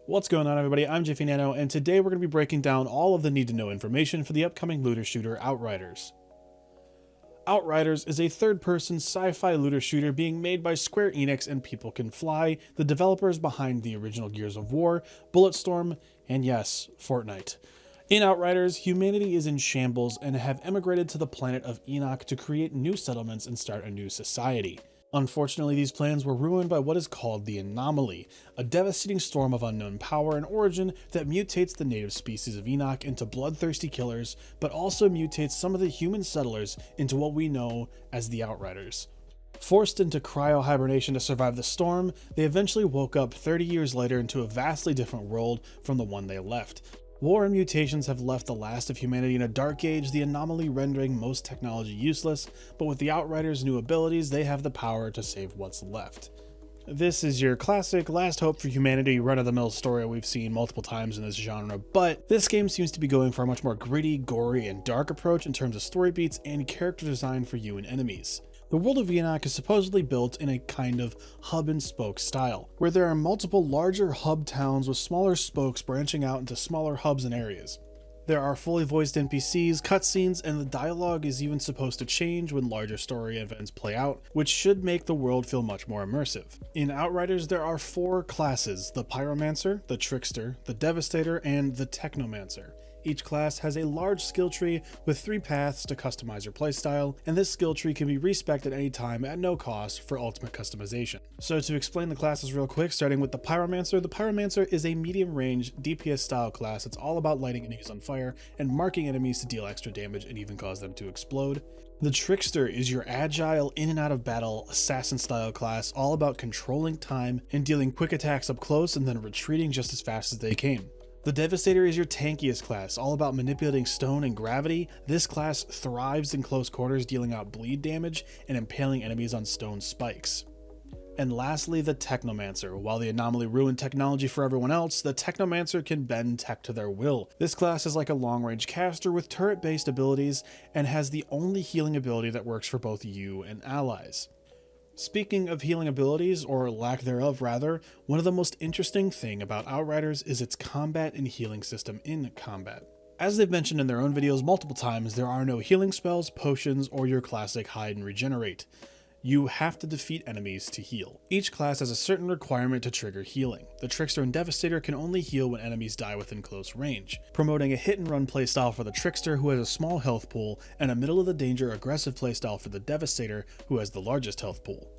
What's going on, everybody? I'm Jiffy Nano, and today we're going to be breaking down all of the need-to-know information for the upcoming looter shooter Outriders. Outriders is a third-person sci-fi looter shooter being made by Square Enix and People Can Fly, the developers behind the original Gears of War, Bulletstorm, and yes, Fortnite. In Outriders, humanity is in shambles and have emigrated to the planet of Enoch to create new settlements and start a new society. Unfortunately, these plans were ruined by what is called the Anomaly, a devastating storm of unknown power and origin that mutates the native species of Enoch into bloodthirsty killers, but also mutates some of the human settlers into what we know as the Outriders. Forced into cryo-hibernation to survive the storm, they eventually woke up 30 years later into a vastly different world from the one they left. War and mutations have left the last of humanity in a dark age, the Anomaly rendering most technology useless, but with the Outriders' new abilities, they have the power to save what's left. This is your classic last hope for humanity run-of-the-mill story we've seen multiple times in this genre, but this game seems to be going for a much more gritty, gory, and dark approach in terms of story beats and character design for you and enemies. The world of Enoch is supposedly built in a kind of hub-and-spoke style, where there are multiple larger hub towns with smaller spokes branching out into smaller hubs and areas. There are fully voiced NPCs, cutscenes, and the dialogue is even supposed to change when larger story events play out, which should make the world feel much more immersive. In Outriders, there are 4 classes: the Pyromancer, the Trickster, the Devastator, and the Technomancer. Each class has a large skill tree with 3 paths to customize your playstyle, and this skill tree can be respec'd at any time at no cost for ultimate customization. So to explain the classes real quick, starting with the Pyromancer is a medium-range DPS style class. It's all about lighting enemies on fire and marking enemies to deal extra damage and even cause them to explode. The Trickster is your agile, in and out of battle, assassin style class, all about controlling time and dealing quick attacks up close and then retreating just as fast as they came. The Devastator is your tankiest class, all about manipulating stone and gravity. This class thrives in close quarters, dealing out bleed damage and impaling enemies on stone spikes. And lastly, the Technomancer. While the Anomaly ruined technology for everyone else, the Technomancer can bend tech to their will. This class is like a long-range caster with turret-based abilities and has the only healing ability that works for both you and allies. Speaking of healing abilities, or lack thereof rather, one of the most interesting thing about Outriders is its combat and healing system in combat. As they've mentioned in their own videos multiple times, there are no healing spells, potions, or your classic hide and regenerate. You have to defeat enemies to heal. Each class has a certain requirement to trigger healing. The Trickster and Devastator can only heal when enemies die within close range, promoting a hit and run playstyle for the Trickster, who has a small health pool, and a middle of the danger aggressive playstyle for the Devastator, who has the largest health pool.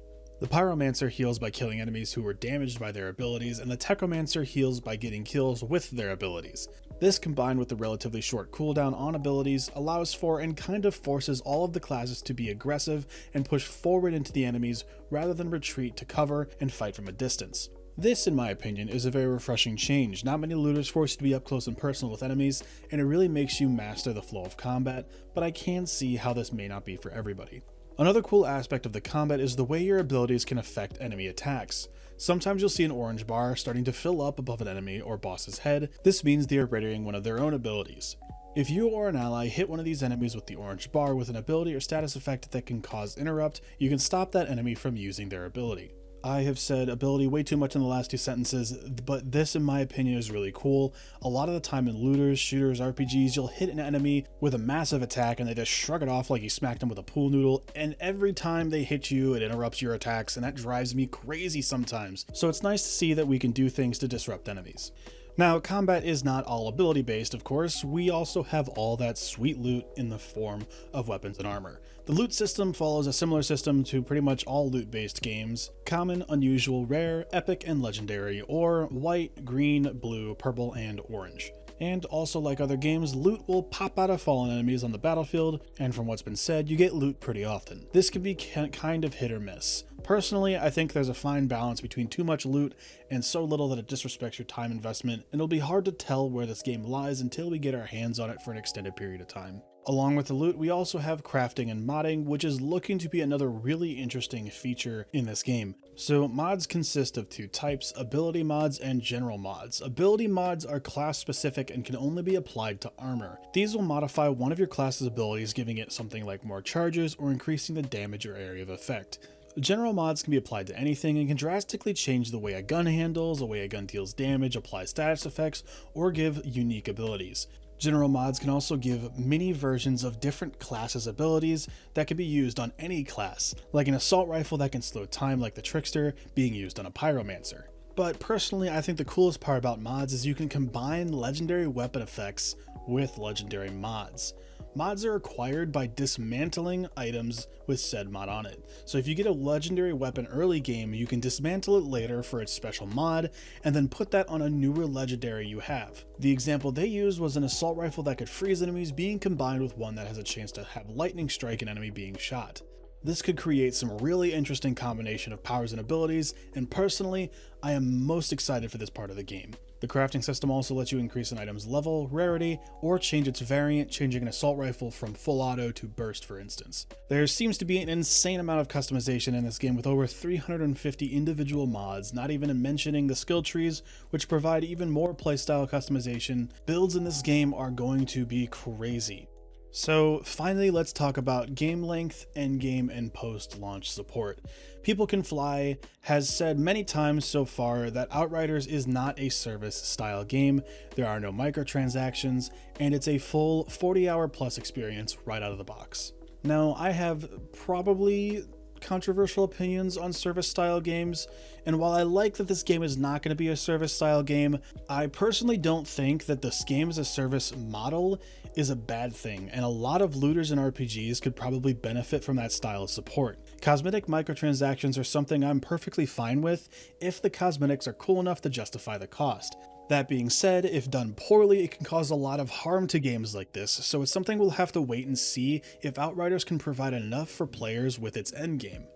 The Pyromancer heals by killing enemies who were damaged by their abilities, and the Technomancer heals by getting kills with their abilities. This, combined with the relatively short cooldown on abilities, allows for and kind of forces all of the classes to be aggressive and push forward into the enemies rather than retreat to cover and fight from a distance. This, in my opinion, is a very refreshing change. Not many looters force you to be up close and personal with enemies, and it really makes you master the flow of combat, but I can see how this may not be for everybody. Another cool aspect of the combat is the way your abilities can affect enemy attacks. Sometimes you'll see an orange bar starting to fill up above an enemy or boss's head. This means they are readying one of their own abilities. If you or an ally hit one of these enemies with the orange bar with an ability or status effect that can cause interrupt, you can stop that enemy from using their ability. I have said ability way too much in the last 2 sentences, but this in my opinion is really cool. A lot of the time in looters, shooters, RPGs, you'll hit an enemy with a massive attack and they just shrug it off like you smacked them with a pool noodle, and every time they hit you, it interrupts your attacks, and that drives me crazy sometimes. So it's nice to see that we can do things to disrupt enemies. Now, combat is not all ability based, of course. We also have all that sweet loot in the form of weapons and armor. The loot system follows a similar system to pretty much all loot based games: common, unusual, rare, epic, and legendary, or white, green, blue, purple, and orange. And also, like other games, loot will pop out of fallen enemies on the battlefield, and from what's been said, you get loot pretty often. This can be kind of hit or miss. Personally, I think there's a fine balance between too much loot and so little that it disrespects your time investment, and it'll be hard to tell where this game lies until we get our hands on it for an extended period of time. Along with the loot, we also have crafting and modding, which is looking to be another really interesting feature in this game. So mods consist of 2 types: ability mods and general mods. Ability mods are class specific and can only be applied to armor. These will modify one of your class's abilities, giving it something like more charges or increasing the damage or area of effect. General mods can be applied to anything and can drastically change the way a gun handles, the way a gun deals damage, apply status effects, or give unique abilities. General mods can also give mini versions of different classes' abilities that can be used on any class, like an assault rifle that can slow time like the Trickster being used on a Pyromancer. But personally, I think the coolest part about mods is you can combine legendary weapon effects with legendary mods. Mods are acquired by dismantling items with said mod on it. So if you get a legendary weapon early game, you can dismantle it later for its special mod, and then put that on a newer legendary you have. The example they used was an assault rifle that could freeze enemies being combined with one that has a chance to have lightning strike an enemy being shot. This could create some really interesting combination of powers and abilities, and personally, I am most excited for this part of the game. The crafting system also lets you increase an item's level, rarity, or change its variant, changing an assault rifle from full auto to burst, for instance. There seems to be an insane amount of customization in this game with over 350 individual mods, not even mentioning the skill trees, which provide even more playstyle customization. Builds in this game are going to be crazy. So finally, let's talk about game length, endgame, and post-launch support. People Can Fly has said many times so far that Outriders is not a service-style game, there are no microtransactions, and it's a full 40-hour plus experience right out of the box. Now, I have probably controversial opinions on service style games, and while I like that this game is not going to be a service style game, I personally don't think that this game as a service model is a bad thing, and a lot of looters and RPGs could probably benefit from that style of support. Cosmetic microtransactions are something I'm perfectly fine with if the cosmetics are cool enough to justify the cost. That being said, if done poorly, it can cause a lot of harm to games like this, so it's something we'll have to wait and see if Outriders can provide enough for players with its endgame.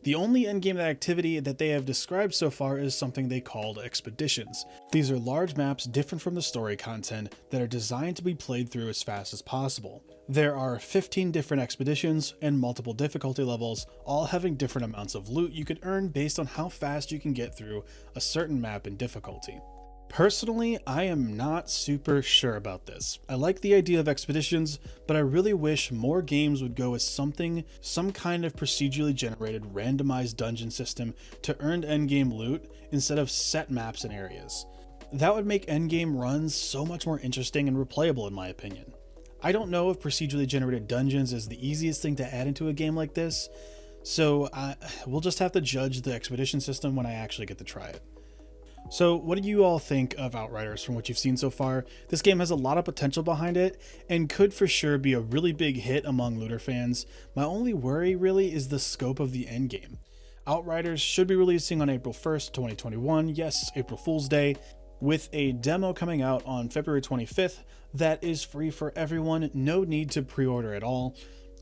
The only endgame activity that they have described so far is something they called expeditions. These are large maps different from the story content that are designed to be played through as fast as possible. There are 15 different expeditions and multiple difficulty levels, all having different amounts of loot you could earn based on how fast you can get through a certain map in difficulty. Personally, I am not super sure about this. I like the idea of expeditions, but I really wish more games would go with some kind of procedurally generated randomized dungeon system to earn endgame loot instead of set maps and areas. That would make endgame runs so much more interesting and replayable in my opinion. I don't know if procedurally generated dungeons is the easiest thing to add into a game like this, so we'll just have to judge the expedition system when I actually get to try it. So what do you all think of Outriders from what you've seen so far? This game has a lot of potential behind it and could for sure be a really big hit among looter fans. My only worry really is the scope of the endgame. Outriders should be releasing on April 1st, 2021, yes, April Fool's Day, with a demo coming out on February 25th that is free for everyone, no need to pre-order at all.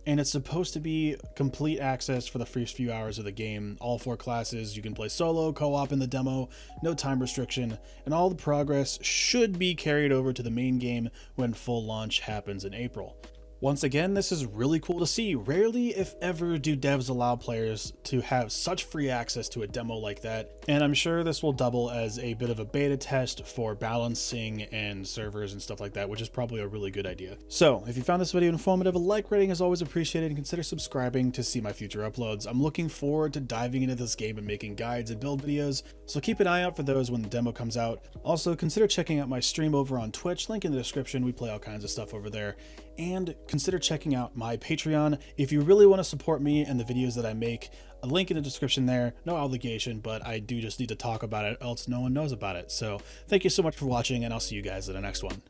And it's supposed to be complete access for the first few hours of the game. All 4 classes, you can play solo, co-op in the demo, no time restriction, and all the progress should be carried over to the main game when full launch happens in April. Once again, this is really cool to see. Rarely, if ever, do devs allow players to have such free access to a demo like that, and I'm sure this will double as a bit of a beta test for balancing and servers and stuff like that, which is probably a really good idea. So, if you found this video informative, a like rating is always appreciated, and consider subscribing to see my future uploads. I'm looking forward to diving into this game and making guides and build videos, so keep an eye out for those when the demo comes out. Also, consider checking out my stream over on Twitch, link in the description. We play all kinds of stuff over there. And consider checking out my Patreon if you really want to support me and the videos that I make. A link in the description there, no obligation, but I do just need to talk about it, else no one knows about it. So thank you so much for watching, and I'll see you guys in the next one.